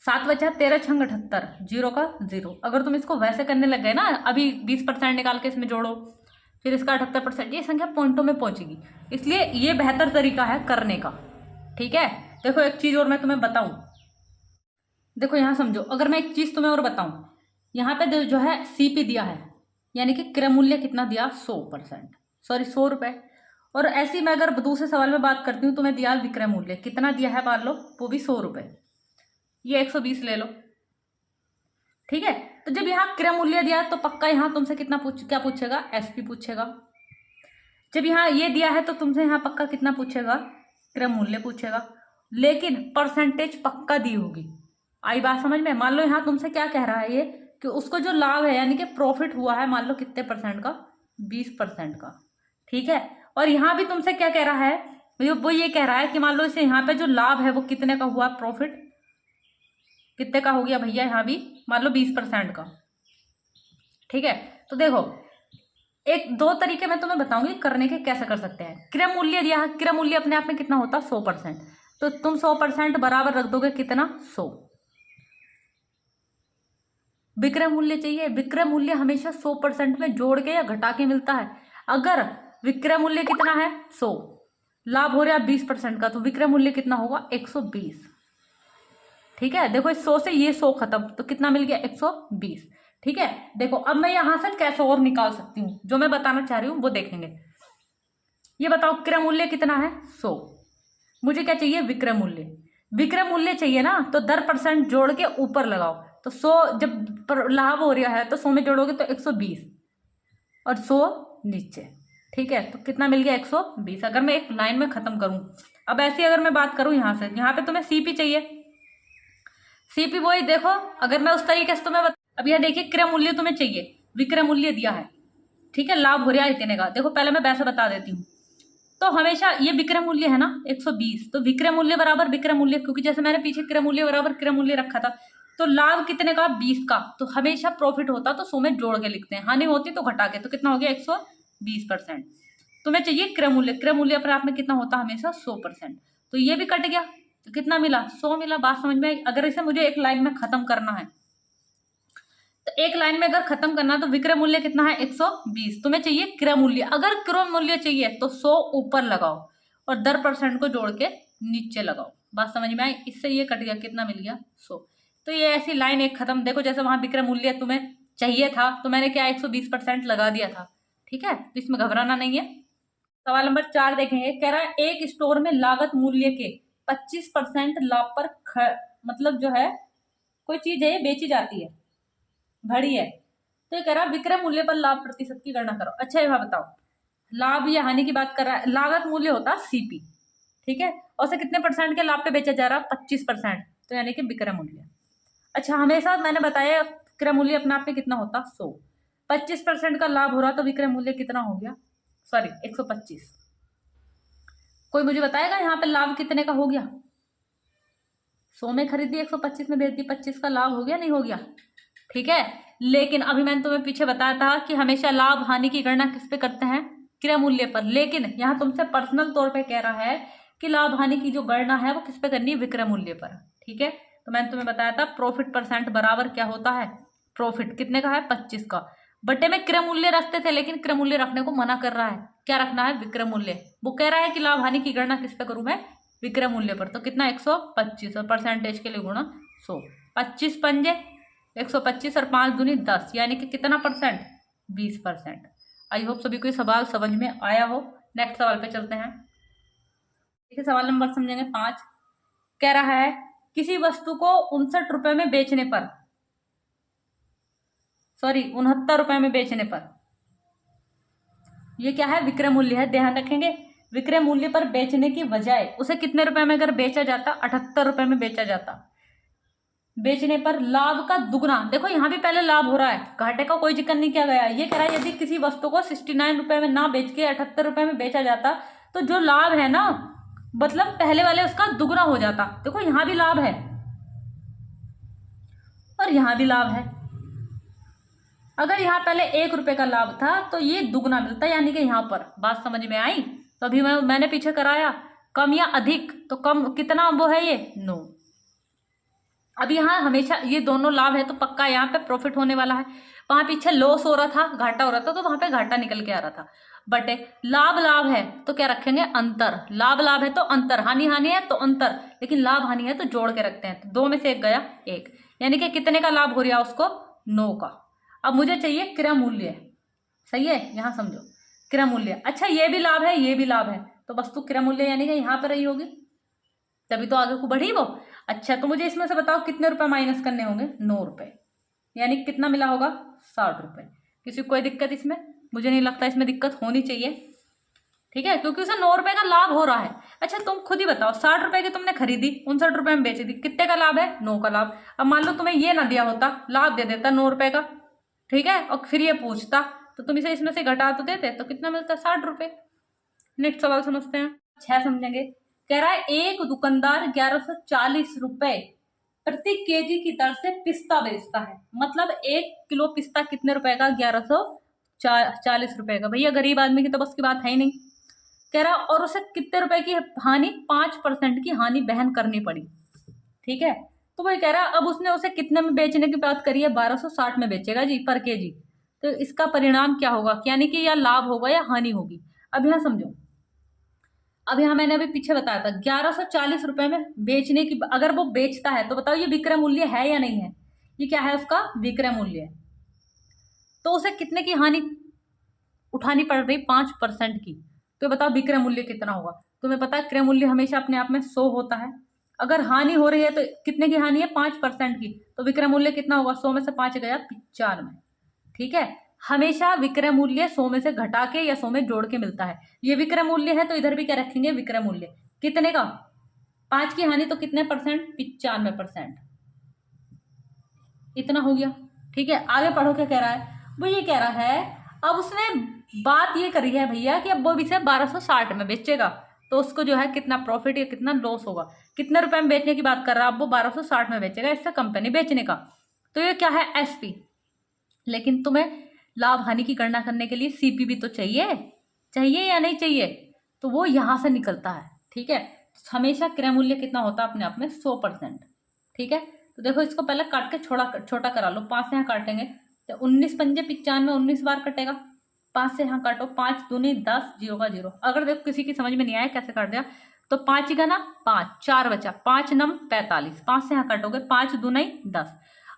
S1: 7 बचा, 13 छंग 78, जीरो का जीरो। अगर तुम इसको वैसे करने लग गए ना, अभी 20% निकाल के इसमें जोड़ो फिर इसका 78%, ये संख्या पॉइंटों में पहुंचेगी, इसलिए ये बेहतर तरीका है करने का। ठीक है, देखो एक चीज और मैं तुम्हें बताऊं, देखो यहाँ समझो, अगर मैं एक चीज तुम्हें और बताऊं, यहाँ पे जो है सीपी दिया है, यानी कि क्रय मूल्य कितना दिया? 100%, सॉरी 100 रुपए। और ऐसी मैं अगर दूसरे सवाल में बात करती हूँ, तुम्हें दिया विक्रय मूल्य कितना दिया है, मान लो वो भी 100 रुपए, ये 120 ले लो। ठीक है, तो जब यहाँ क्रय मूल्य दिया तो पक्का यहाँ तुमसे कितना क्या पूछेगा? एसपी पूछेगा। जब यहाँ ये दिया है तो तुमसे यहाँ पक्का कितना पूछेगा? क्रय मूल्य पूछेगा, लेकिन परसेंटेज पक्का दी होगी। आई बात समझ में? मान लो यहाँ तुमसे क्या कह रहा है ये, कि उसको जो लाभ है यानी कि प्रॉफिट हुआ है, मान लो कितने परसेंट का? 20% का। ठीक है, और यहाँ भी तुमसे क्या कह रहा है? वो ये कह रहा है कि मान लो इसे यहाँ पे जो लाभ है वो कितने का हुआ? प्रॉफिट कितने का हो गया भैया? यहाँ भी मान लो 20% का। ठीक है, तो देखो एक दो तरीके मैं तुम्हें बताऊंगी करने के, कैसे कर सकते हैं। क्रय मूल्य दिया है, क्रय मूल्य अपने आप में कितना होता? 100%, तो तुम 100% बराबर रख दोगे कितना? 100। विक्रय मूल्य चाहिए, विक्रय मूल्य हमेशा 100% में जोड़ के या घटा के मिलता है। अगर विक्रय मूल्य कितना है? 100, लाभ हो रहा है 20% का, तो विक्रय मूल्य कितना होगा? 120। ठीक है, देखो इस 100 से ये 100 खत्म, तो कितना मिल गया? 120। ठीक है, देखो अब मैं यहां से कैसे और निकाल सकती हूँ, जो मैं बताना चाह रही हूँ वो देखेंगे। ये बताओ क्रय मूल्य कितना है? 100, मुझे क्या चाहिए? विक्रय मूल्य। विक्रय मूल्य चाहिए ना, तो 10% जोड़ के ऊपर लगाओ, तो 100 जब लाभ हो रहा है तो 100 में जोड़ोगे तो 120 और 100 नीचे। ठीक है, तो कितना मिल गया? 120। अगर मैं एक लाइन में खत्म करूं, अब ऐसी अगर मैं बात करूं यहां से, यहाँ पे तुम्हें सीपी चाहिए, सीपी वही देखो, अगर मैं उस तरीके से तुम्हें अब यह देखिए क्रय मूल्य तुम्हें चाहिए, विक्रय मूल्य दिया है, ठीक है, लाभ हो रहा है इतने का। देखो पहले मैं वैसे बता देती हूँ, तो हमेशा ये विक्रय मूल्य है ना 120, तो विक्रय मूल्य बराबर विक्रय मूल्य, क्योंकि जैसे मैंने पीछे क्रय मूल्य बराबर क्रय मूल्य रखा था, तो लाभ कितने का? 20 का, तो हमेशा प्रॉफिट होता तो 100 में जोड़ के लिखते हैं, हानि होती तो घटा के, तो कितना हो गया? 120%। तुम्हें चाहिए क्रय मूल्य, क्रय मूल्य अपने आप में कितना होता? हमेशा 100%, तो ये भी कट गया, तो कितना मिला? 100 मिला। बात समझ में आई? अगर इसे मुझे एक लाइन में खत्म करना है, तो एक लाइन में अगर खत्म करना है तो विक्रय मूल्य कितना है? 120। तुम्हें चाहिए क्रय मूल्य, अगर क्रय मूल्य चाहिए तो 100 ऊपर लगाओ और 10% को जोड़ के नीचे लगाओ। बात समझ में आई? इससे ये कट गया, कितना मिल गया? 100। तो ये ऐसी लाइन एक खत्म। देखो जैसे वहां विक्रय मूल्य तुम्हें चाहिए था तो मैंने क्या 120% लगा दिया था, ठीक है, तो इसमें घबराना नहीं है। सवाल नंबर 4 देखेंगे, कह रहा है एक स्टोर में लागत मूल्य के 25% लाभ पर मतलब जो है कोई चीज है बेची जाती है, घड़ी है, तो ये कह रहा है विक्रय मूल्य पर लाभ प्रतिशत की गणना करो। अच्छा ये बताओ, लाभ या हानि की बात कर रहा है, लागत मूल्य होता है सीपी, ठीक है, और उसे कितने परसेंट के लाभ पे बेचा जा रहा है 25%, तो यानी कि विक्रय मूल्य। अच्छा हमेशा मैंने बताया विक्रय मूल्य अपने आप में कितना होता 100, 25% का लाभ हो रहा तो विक्रय मूल्य कितना हो गया, सॉरी 125। कोई मुझे बताएगा यहाँ पे लाभ कितने का हो गया, 100 में खरीदी 125 में बेच दी, 25 का लाभ हो गया नहीं हो गया, ठीक है। लेकिन अभी मैंने तुम्हें पीछे बताया था कि हमेशा लाभ हानि की गणना किस पे करते हैं, क्रय मूल्य पर, लेकिन यहाँ तुमसे पर्सनल तौर पे कह रहा है कि लाभ हानि की जो गणना है वो किस पे करनी है, विक्रय मूल्य पर, ठीक है। तो मैंने तुम्हें बताया था प्रॉफिट परसेंट बराबर क्या होता है, प्रॉफिट कितने का है 25 का, बटे में क्रय मूल्य रखते थे लेकिन क्रय मूल्य रखने को मना कर रहा है, क्या रखना है विक्रय मूल्य। वो कह रहा है कि लाभ हानि की गणना किस पे करूं मैं, विक्रय मूल्य पर, तो कितना 125 और परसेंटेज के लिए गुणा 100, 25 पंजे 125 और 5 दूनी 10, यानी कि कितना परसेंट 20%। आई होप सभी को ये सवाल समझ में आया हो। नेक्स्ट सवाल पे चलते हैं। देखिए सवाल नंबर समझेंगे 5, कह रहा है किसी वस्तु को 59 रुपए में बेचने पर, सॉरी 69 रुपए में बेचने पर, ये क्या है विक्रय मूल्य है, ध्यान रखेंगे विक्रय मूल्य पर बेचने की बजाय उसे कितने रुपए में अगर बेचा जाता 78 रुपए में बेचा जाता, बेचने पर लाभ का दुगना। देखो यहाँ भी पहले लाभ हो रहा है, घाटे का कोई जिक्र नहीं किया गया। ये कह रहा है यदि किसी वस्तु को 69 रुपए में ना बेच के 78 रुपए में बेचा जाता तो जो लाभ है ना मतलब पहले वाले उसका दुगना हो जाता। देखो यहाँ भी लाभ है और यहाँ भी लाभ है। अगर यहाँ पहले 1 रुपए का लाभ था तो ये दुगना मिलता, यानी कि यहाँ पर बात समझ में आई। तो अभी मैंने पीछे कराया कम या अधिक, तो कम कितना वो है ये 9। अब यहाँ हमेशा ये दोनों लाभ है तो पक्का यहाँ पे प्रॉफिट होने वाला है। वहां पीछे लॉस हो रहा था, घाटा हो रहा था, तो वहां पे घाटा निकल के आ रहा था। बट लाभ लाभ है तो क्या रखेंगे अंतर, लाभ लाभ है तो अंतर, हानि हानि है तो अंतर, लेकिन लाभ हानि है तो जोड़ के रखते हैं। तो 2 में से 1 गया 1, यानी कि कितने का लाभ हो रहा उसको 9 का। अब मुझे चाहिए क्रय मूल्य, सही है, यहाँ समझो क्रय मूल्य। अच्छा ये भी लाभ है ये भी लाभ है, तो वस्तु क्रय मूल्य यानी कि यहाँ पर रही होगी, तभी तो आगे को बढ़ी वो। अच्छा तो मुझे इसमें से बताओ कितने रुपए माइनस करने होंगे 9 रुपए, यानी कितना मिला होगा 60 रुपए। किसी को कोई दिक्कत इसमें, मुझे नहीं लगता इसमें दिक्कत होनी चाहिए, ठीक है, क्योंकि उसे 9 रुपए का लाभ हो रहा है। अच्छा तुम खुद ही बताओ 60 रुपए की तुमने खरीदी 59 रुपए में बेची दी, कितने का लाभ है 9 का लाभ। अब मान लो तुम्हें ये ना दिया होता, लाभ दे देता 9 रुपए का, ठीक है, और फिर ये पूछता तो तुम इसे इसमें से घटा तो देते, तो कितना मिलता 60 रुपए। नेक्स्ट सवाल समझते हैं, 6 समझेंगे। कह रहा है एक दुकानदार 1140 रुपए प्रति केजी की दर से पिस्ता बेचता है, मतलब 1 किलो पिस्ता कितने रुपए का 1140 रुपए का। भैया गरीब आदमी की तो बस की बात है ही नहीं। कह रहा और उसे कितने रुपए की हानि 5% की हानि बहन करनी पड़ी, ठीक है। तो वही कह रहा अब उसने उसे कितने में बेचने की बात करी है 1260 में बेचेगा जी पर केजी, तो इसका परिणाम क्या होगा, यानी कि या लाभ होगा या हानि होगी। अब यहाँ समझो, अब यहाँ मैंने अभी पीछे बताया था 1140 रुपए में बेचने की, अगर वो बेचता है तो बताओ ये विक्रय मूल्य है या नहीं है, ये क्या है उसका विक्रय मूल्य। तो उसे कितने की हानि उठानी पड़ रही 5% की, तो बताओ विक्रय मूल्य कितना होगा। तुम्हें पता है क्रय मूल्य हमेशा अपने आप में 100 होता है, अगर हानि हो रही है तो कितने की हानि है 5% की, तो विक्रय मूल्य कितना होगा 100 में से 5 गया 95, ठीक है। हमेशा विक्रय मूल्य 100 में से घटा के या 100 में जोड़ के मिलता है। ये विक्रय मूल्य है तो इधर भी क्या रखेंगे विक्रय मूल्य, कितने का 5 की हानि तो कितने परसेंट 95%, इतना हो गया, ठीक है। आगे पढ़ो क्या कह रहा है, वो ये कह रहा है अब उसने बात ये करी है भैया कि अब वो इसे 1260 में बेचेगा, तो उसको जो है कितना प्रॉफिट या कितना लॉस होगा, कितने रुपए में बेचने की बात कर रहा है, अब वो 1260 में बेचेगा, इससे कंपनी बेचने का। तो ये क्या है एसपी, लेकिन तुम्हें लाभ हानि की गणना करने के लिए सीपी भी तो चाहिए, चाहिए या नहीं चाहिए, तो वो यहां से निकलता है, ठीक है। हमेशा क्रय मूल्य कितना होता है अपने आप में 100%, ठीक है। तो देखो इसको पहले काट के छोटा करा लो, 5 से यहाँ काटेंगे तो 19 पंजे 95, 19 बार कटेगा, 5 से यहाँ काटो 5 दूनी 10, 0 का 0। अगर देखो किसी की समझ में नहीं आया कैसे काट दिया तो 5 गना 5, 4 बचा, 5 नम 45, 5 से यहाँ काटोगे, 5 दूनी 10।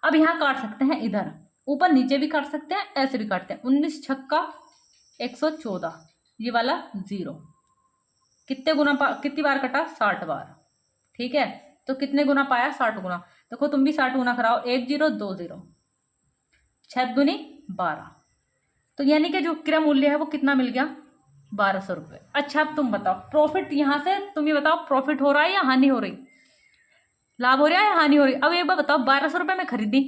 S1: अब यहाँ काट सकते हैं, इधर ऊपर नीचे भी काट सकते हैं, ऐसे भी काटते हैं। 19 छक्का 114, ये वाला 0 कितनी बार कटा? 60 बार। ठीक है, तो कितने गुना पाया? 60 गुना। देखो तुम भी 60 गुना कराओ, 1 0 2 0, 6 दूनी 12। तो यानी कि जो क्रय मूल्य है वो कितना मिल गया? 1200 रुपये। अच्छा अब तुम बताओ प्रॉफिट, यहाँ से तुम ये बताओ प्रॉफिट हो रहा है या हानि हो रही? लाभ हो रहा है या हानि हो रही? अब एक बार बताओ, 1200 रुपये में खरीदी,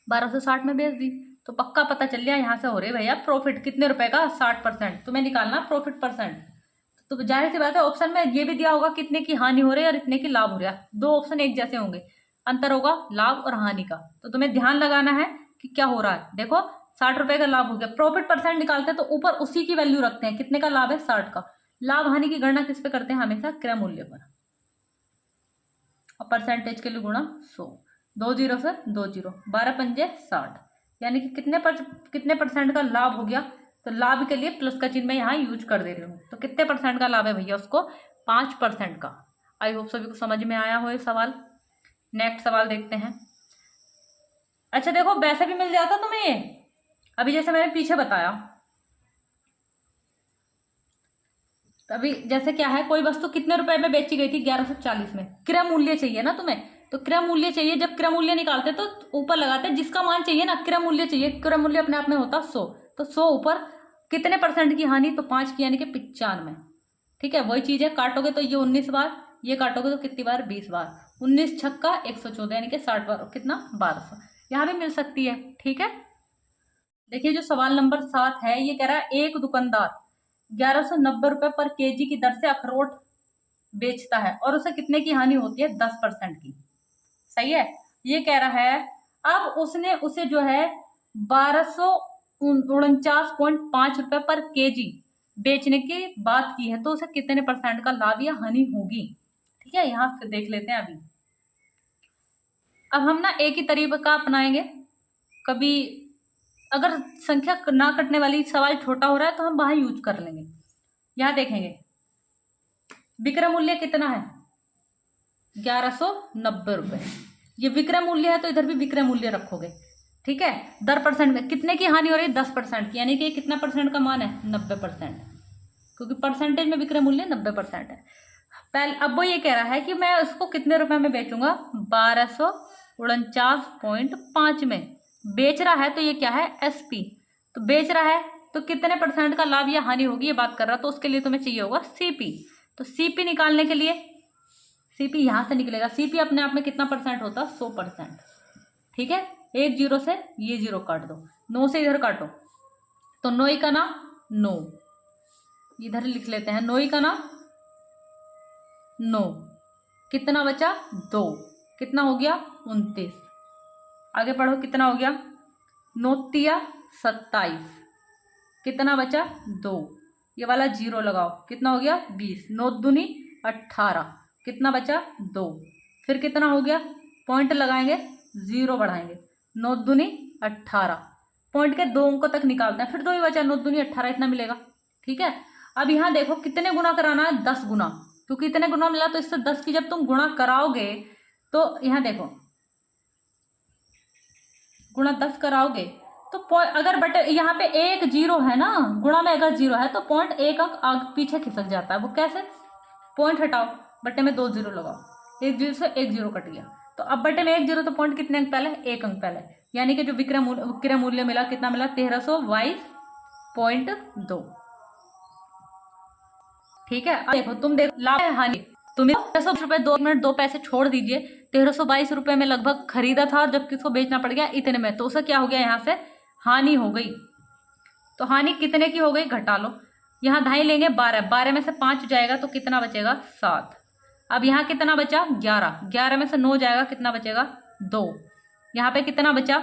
S1: 1260 में बेच दी, तो पक्का पता चल गया यहाँ से हो रही भैया प्रॉफिट कितने रुपए का? 60%। तुम्हें निकालना प्रॉफिट परसेंट। तो जाहिर सी बात है ऑप्शन में ये भी दिया होगा कितने की हानि हो रही है और इतने की लाभ हो रहा है। दो ऑप्शन एक जैसे होंगे, अंतर होगा लाभ और हानि का। तो तुम्हें ध्यान लगाना है कि क्या हो रहा है। देखो 60 रुपए का लाभ हो गया, प्रॉफिट परसेंट निकालते हैं तो ऊपर उसी की वैल्यू रखते हैं, कितने का लाभ है? 60 का। लाभ हानि की गणना किस पे करते हैं? हमेशा क्रय मूल्य पर, और परसेंटेज के लिए गुणा 100, 2 0 से 2 0, 12 पंजे 60, यानी कि कितने परसेंट का लाभ हो गया? तो लाभ के लिए प्लस का चिन्ह मैं यहाँ यूज कर दे रही हूँ। तो कितने परसेंट का लाभ है भैया? उसको 5% का। आई होप सभी को समझ में आया हो ये सवाल। नेक्स्ट सवाल देखते हैं। अच्छा देखो, वैसे भी मिल जाता तुम्हें ये, अभी जैसे मैंने पीछे बताया। तो अभी जैसे क्या है, कोई वस्तु कितने रुपए में बेची गई थी? 1140 में। क्रय मूल्य चाहिए ना तुम्हें, तो क्रय मूल्य चाहिए। जब क्रय मूल्य निकालते तो ऊपर लगाते जिसका मान चाहिए ना, क्रय मूल्य चाहिए। क्रय मूल्य अपने आप में होता 100, तो 100 ऊपर कितने परसेंट की हानि? तो 5 की, यानी कि 95। ठीक है, वही चीज है, काटोगे तो ये 19 बार, ये काटोगे तो कितनी बार? 20 बार। 19 छक्का 114, यानी कि 60 बार। कितना? 1200। यहाँ भी मिल सकती है। ठीक है, देखिए जो सवाल नंबर 7 है, ये कह रहा है एक दुकानदार 1190 रुपए पर केजी की दर से अखरोट बेचता है और उसे कितने की हानि होती है? 10% की। सही है, ये कह रहा है। अब उसने उसे जो है 1249.5 रुपए पर केजी बेचने की बात की है, तो उसे कितने परसेंट का लाभ या हानि होगी? ठीक है, यहां से देख लेते हैं अभी। अब हम ना एक ही तरीका अपनाएंगे। कभी अगर संख्या ना कटने वाली सवाल छोटा हो रहा है तो हम वहां यूज कर लेंगे। यहां देखेंगे विक्रय मूल्य कितना है? 1190 रुपए। ये विक्रय मूल्य है तो इधर भी विक्रय मूल्य रखोगे। ठीक है, दर परसेंट में कितने की हानि हो रही है? 10% की, यानी कि कितना परसेंट का मान है? 90%, क्योंकि परसेंटेज में विक्रय मूल्य 90% है। पहले अब वो ये कह रहा है कि मैं उसको कितने रुपए में बेचूंगा? 1249.5 में बेच रहा है। तो ये क्या है? एसपी। तो बेच रहा है तो कितने परसेंट का लाभ या हानि होगी ये बात कर रहा, तो उसके लिए तुम्हें चाहिए होगा सीपी। तो सीपी निकालने के लिए सीपी यहां से निकलेगा। सीपी अपने आप में कितना परसेंट होता? 100%। ठीक है, 1 0 से ये 0 काट दो, 9 से इधर काटो, तो 9 का ना 9, इधर लिख लेते हैं 9 का ना 9, कितना बचा? 2, कितना हो गया? 29। आगे पढ़ो, कितना हो गया? 9 तिया 27, कितना बचा? 2, ये वाला 0 लगाओ, कितना हो गया? 20, 9 दूनी 18, कितना बचा? 2, फिर कितना हो गया? पॉइंट लगाएंगे, 0 बढ़ाएंगे, 9 दूनी 18, पॉइंट के 2 अंकों तक निकालते हैं, फिर 2 ही बचा, 9 दूनी 18, इतना मिलेगा। ठीक है, अब यहाँ देखो कितने गुना कराना है? 10 गुना, क्योंकि इतने गुना मिला तो इससे 10 की जब तुम गुणा कराओगे तो यहाँ देखो गुणा 10 कराओगे तो अगर बटे यहाँ पे 1 0 है ना, गुणा में अगर 0 है तो पॉइंट 1 अंक आगे पीछे खिसक जाता है। वो कैसे? पॉइंट हटाओ, बटे में 2 0 लगाओ, 1 0 से 1 0 कट गया, तो अब बटे में 1 0, तो पॉइंट कितने अंक पहले? 1 अंक पहले, यानी कि जो विक्रय मूल्य मिला कितना मिला? 1322.2। ठीक है, अब देखो तुम देखो लाभ हानि, तुम्हें 1300 रुपए 2 मिनट 2 पैसे छोड़ दीजिए, 1322 रुपए में लगभग खरीदा था और जब किसको बेचना पड़ गया इतने में, तो उसे क्या हो गया? यहाँ से हानि हो गई। तो हानि कितने की हो गई? घटा लो, यहाँ ढाई लेंगे 12, 12 में से 5 जाएगा तो कितना बचेगा? 7। अब यहाँ कितना बचा? 11, 11 में से 9 जाएगा, कितना बचेगा? 2। यहाँ पे कितना बचा?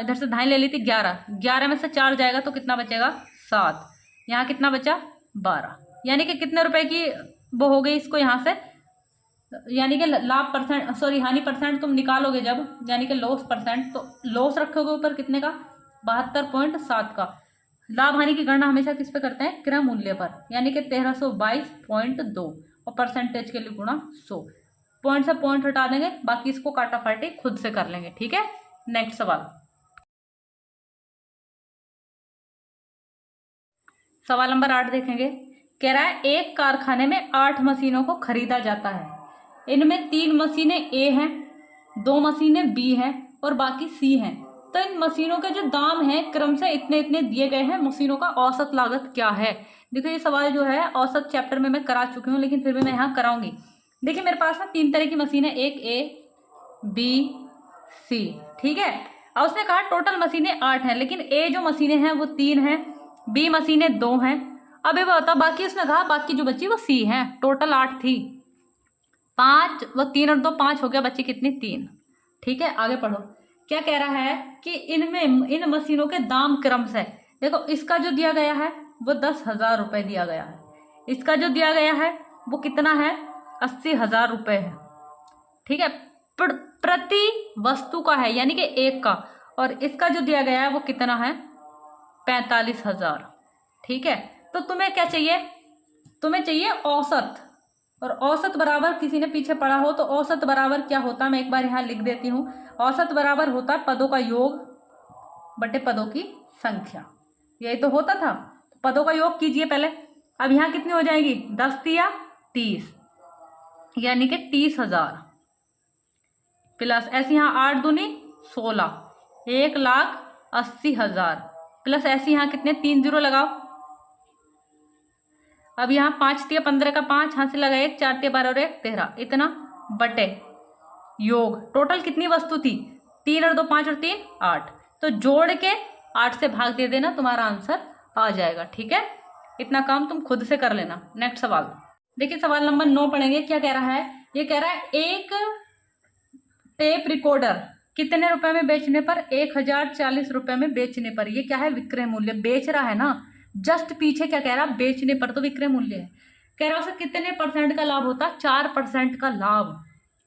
S1: इधर से ढाई ले ली थी 11, 11 में से 4 जाएगा तो कितना बचेगा? 7। यहाँ कितना बचा? 12, यानी कि कितने रुपए की वो हो गई इसको यहाँ से, यानी कि लाभ परसेंट, सॉरी हानि परसेंट तुम निकालोगे जब, यानी कि लॉस परसेंट, तो लॉस रखोगे ऊपर कितने का? 72.7 का। लाभ हानि की गणना हमेशा किस पे करते हैं? क्रय मूल्य पर, यानी कि 1322.2 और परसेंटेज के लिए गुणा 100। पॉइंट से पॉइंट हटा देंगे, बाकी इसको काटाफाटी खुद से कर लेंगे। ठीक है, नेक्स्ट सवाल। सवाल नंबर 8 देखेंगे। कह रहा है एक कारखाने में 8 मशीनों को खरीदा जाता है। इनमें 3 मशीनें ए हैं, 2 मशीनें बी हैं और बाकी सी हैं। तो इन मशीनों के जो दाम हैं क्रमशः इतने इतने दिए गए हैं। मशीनों का औसत लागत क्या है? देखो ये सवाल जो है औसत चैप्टर में मैं करा चुकी हूँ, लेकिन फिर भी मैं यहाँ कराऊंगी। देखिए मेरे पास ना 3 तरह की मशीनें, एक ए बी सी। ठीक है, और उसने कहा टोटल मशीनें 8 हैं, लेकिन ए जो मशीनें हैं वो 3 हैं, बी मशीनें 2 हैं। अब ये बताओ बाकी, उसने कहा बाकी जो बची वो सी हैं। टोटल 8 थी, 5 वो 3 और 2 5 हो गया, बची कितनी? 3। ठीक है, आगे पढ़ो। क्या कह रहा है कि इनमें इन मशीनों के दाम क्रम से, देखो इसका जो दिया गया है वो 10,000 रुपए दिया गया है, इसका जो दिया गया है वो कितना है? 80,000 रुपए है। ठीक है, प्रति वस्तु का है, यानी कि एक का, और इसका जो दिया गया है वो कितना है? 45,000। ठीक है, तो तुम्हें क्या चाहिए? तुम्हें चाहिए औसत, और औसत बराबर, किसी ने पीछे पढ़ा हो तो औसत बराबर क्या होता, मैं एक बार यहाँ लिख देती हूँ। औसत बराबर होता है पदों का योग बटे पदों की संख्या, यही तो होता था। पदों का योग कीजिए पहले। अब यहाँ कितनी हो जाएगी? 10 या 30, यानी कि 30,000 प्लस ऐसे यहाँ 8 दूनी 16, 1,80,000 प्लस ऐसे यहाँ कितने? 3 जीरो लगाओ। अब यहाँ 5 तिया 15 का 5, यहाँ से लगा 1, 4 तिया 12 और 1 13, इतना बटे योग। टोटल कितनी वस्तु थी? 3 और 2 5 और 3 8, तो जोड़ के 8 से भाग दे देना, तुम्हारा आंसर आ जाएगा। ठीक है, इतना काम तुम खुद से कर लेना। नेक्स्ट सवाल देखिए, सवाल नंबर 9 पढ़ेंगे। क्या कह रहा है? ये कह रहा है एक टेप रिकॉर्डर कितने रुपए में बेचने पर? 1,040 रुपए में बेचने पर। ये क्या है? विक्रय मूल्य। बेच रहा है ना, जस्ट पीछे क्या कह रहा है? बेचने पर, तो विक्रय मूल्य है। कह रहा है उसे कितने परसेंट का लाभ होता? 4% का लाभ।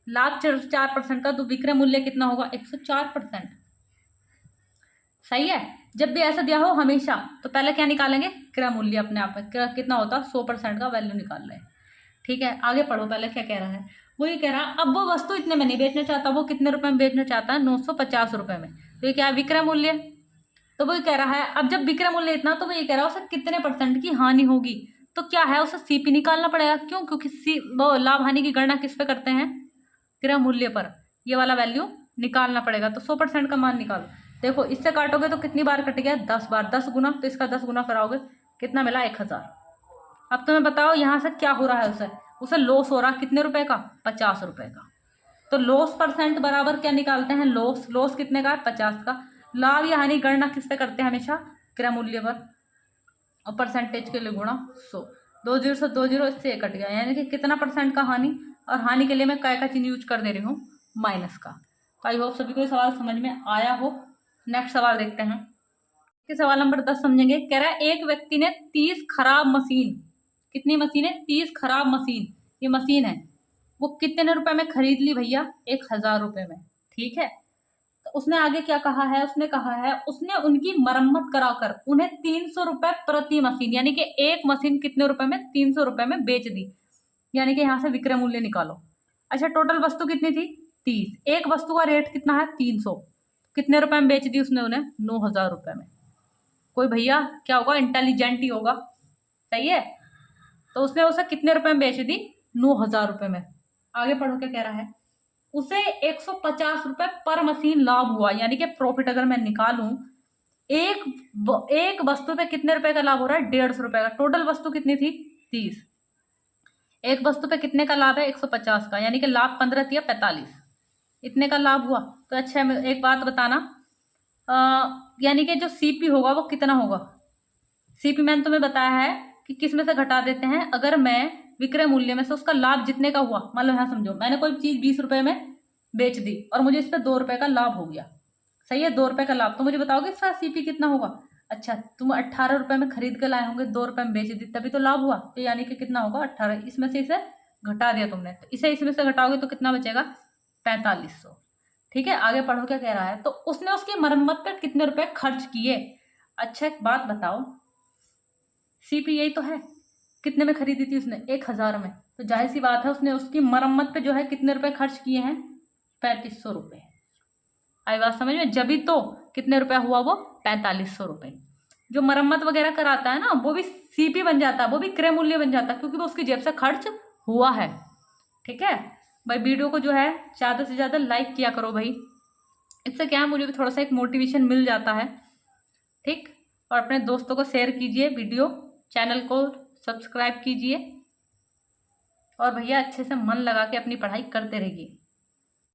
S1: लाभ 4% का, तो विक्रय मूल्य कितना होगा? 104%। सही है। जब भी ऐसा दिया हो हमेशा, तो पहले क्या निकालेंगे? क्रय मूल्य अपने आप में कितना होता? 100% का वैल्यू निकाल रहे हैं। ठीक है, आगे पढ़ो। पहले क्या कह रहा है? वो ये कह रहा है अब वो वस्तु इतने में नहीं बेचना चाहता, वो कितने रुपए में बेचना चाहता है? 950 रुपए में। तो ये क्या है? विक्रय मूल्य। तो वो ये कह रहा है अब जब विक्रय मूल्य इतना, तो वो ये कह रहा है उसे कितने % की हानि होगी? तो क्या है? उसे सीपी निकालना पड़ेगा। क्यों? क्योंकि वो लाभ हानि की गणना किस पे करते हैं? क्रय मूल्य पर। ये वाला वैल्यू निकालना पड़ेगा, तो 100% का मान निकालो। देखो इससे काटोगे तो कितनी बार कट गया? 10 बार। 10 गुना, तो इसका 10 गुना कराओगे, कितना मिला? 1,000। अब तुम्हें बताओ यहाँ से क्या हो रहा है? उसे लॉस हो रहा कितने रुपए का? 50 रुपए का। तो लॉस % बराबर क्या निकालते हैं? लॉस। लॉस कितने का? 50 का। लाभ या हानि गणना किस पे करते हैं? हमेशा क्रय मूल्य पर, और परसेंटेज के लिए गुणा 100। 2 जीरो से 2 जीरो, इससे कट गया, यानी कि कितना % का हानि? और हानि के लिए मैं काय का चिन्ह यूज कर दे रही हूँ? माइनस का। तो आई होप सभी को सवाल समझ में आया हो। नेक्स्ट सवाल देखते हैं कि सवाल नंबर 10 समझेंगे। कह रहा है एक व्यक्ति ने 30 खराब मशीन, कितनी मशीनें? 30 खराब मशीन, ये मशीन है, वो कितने रुपए में खरीद ली भैया? 1,000 रुपए में। ठीक है, तो उसने आगे क्या कहा है? उसने कहा है उसने उनकी मरम्मत कराकर उन्हें 300 रुपए प्रति मशीन, यानी कि एक मशीन कितने रुपए में? 300 रुपए में बेच दी, यानी कि यहाँ से विक्रय मूल्य निकालो। अच्छा, टोटल वस्तु कितनी थी? 30। एक वस्तु का रेट कितना है? 300। कितने रुपए में बेच दी उसने उन्हें? 9,000 रुपए में। कोई भैया क्या होगा? इंटेलिजेंट ही होगा। सही है, तो उसने उसे कितने रुपए में बेच दी? 9,000 रुपए में। आगे पढ़ो क्या कह रहा है? उसे 150 रुपए पर मशीन लाभ हुआ, यानी कि प्रॉफिट अगर मैं निकालूं, एक वस्तु पे कितने रुपए का लाभ हो रहा है? 150 रुपए का। टोटल वस्तु कितनी थी? 30। एक वस्तु पे कितने का लाभ है? 150 का, यानी कि लाभ 15 या 45, इतने का लाभ हुआ। तो अच्छा एक बात बताना, यानी कि जो सीपी होगा वो कितना होगा? सीपी मैंने तुम्हें बताया है कि किस में से घटा देते हैं। अगर मैं विक्रय मूल्य में से उसका लाभ जितने का हुआ, मान लो यहाँ समझो मैंने कोई चीज 20 रुपए में बेच दी और मुझे इस पर 2 रुपए का लाभ हो गया। सही है, 2 रुपए का लाभ, तो मुझे बताओगे इसका सीपी कितना होगा? अच्छा, तुम 18 रुपए में खरीद के लाए होंगे, 2 रुपए में बेच दी, तभी तो लाभ हुआ। तो यानी कि कितना होगा? 18। इसमें से इसे घटा दिया तुमने, तो इसे इसमें से घटाओगे तो कितना बचेगा? 4500। ठीक है, आगे पढ़ो क्या कह रहा है? तो उसने उसकी मरम्मत पर कितने रुपए खर्च किए? अच्छा एक बात बताओ, सीपी यही तो है, कितने में खरीदी थी उसने? 1,000 में। तो जाहिर सी बात है उसने उसकी मरम्मत पे जो है कितने रुपए खर्च किए हैं? 3500 रुपये। आई बात समझ में? जब भी तो कितने रुपया हुआ वो? 4500 रुपये। जो मरम्मत वगैरह कराता है ना, वो भी सीपी बन जाता है, वो भी क्रय मूल्य बन जाता है, क्योंकि वो उसकी जेब से खर्च हुआ है। ठीक है भाई, वीडियो को जो है ज़्यादा से ज़्यादा लाइक किया करो भाई, इससे क्या है मुझे भी थोड़ा सा एक मोटिवेशन मिल जाता है। ठीक, और अपने दोस्तों को शेयर कीजिए वीडियो, चैनल को सब्सक्राइब कीजिए, और भैया अच्छे से मन लगा के अपनी पढ़ाई करते रहिए।